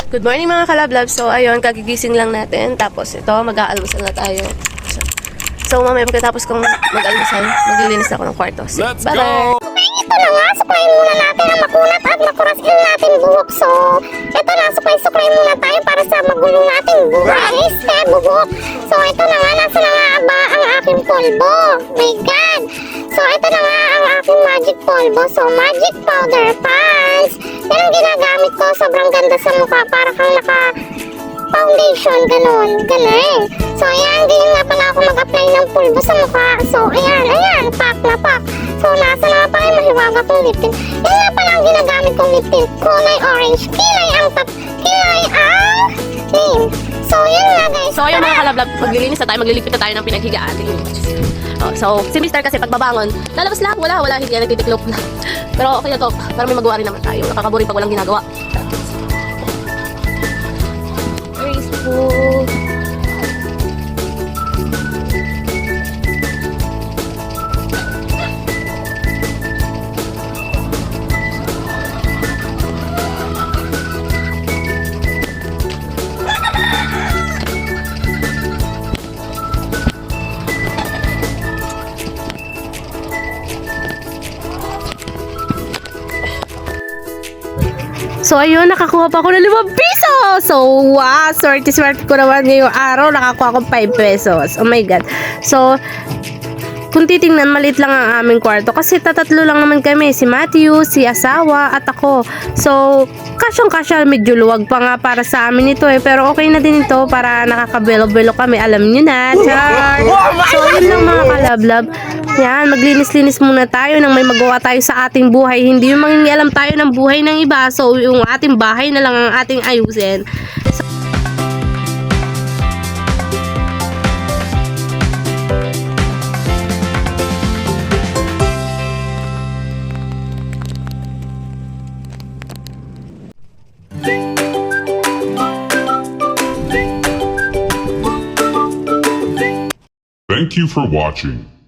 Good morning mga kalablab. So ayun, kagigising lang natin. Tapos ito, mag-aalmusal na tayo. So mamaya pagkatapos kong mag-almusal, maglilinis ako ng kwarto. So, bye-bye! Ito na nga, suklayin muna natin ang makunat at makurasin natin buhok. So, ito na, suklayin muna tayo para sa magulong natin buhok. Buhok. So, ito na nga, nasa na nga ba ang aking polvo? My God! So, ito na nga ang aking magic polvo. So, magic powder pants. Yan ang ginagamit ko. Sobrang ganda sa mukha. Para kang naka-foundation. Ganon. Galing. So, ayan. Ganyan nga pala ako mag-apply ng pulbo sa mukha. So, ayan. Pak na pak. So, nasa na nga pala yung mahiwaga kong lip tint. Yan nga pala ang ginagamit kong lip tint. Kulay orange. Kilay ang name. So, yan nga guys. So ayun mga kalablab, maglilinis na tayo, maglilipit na tayo ng pinaghigaan. Oh, so, si Mr. kasi pagbabangon, lalabas lang, wala, hindi yan, nagtitiklop na. Pero okay na to, para may magawa rin naman tayo. Nakakaboring pag walang ginagawa. Graceful. So ayun, nakakuha pa ako ng 5 piso. So wow, swerte ko naman ngayong araw. Nakakuha ako 5 pesos. Oh my God. So kung titingnan, maliit lang ang aming kwarto. Kasi tatatlo lang naman kami. Si Matthew, si asawa, at ako. So kasyang-kasya, medyo luwag pa nga para sa amin ito eh. Pero okay na din ito para nakakabelo-belo kami. Alam nyo na. Char! So yun lang mga kalablab. Yan, maglinis-linis muna tayo nang may magawa tayo sa ating buhay. Hindi yung mangingialam tayo ng buhay ng iba. So yung ating bahay na lang ang ating ayusin. So, Thank you for watching.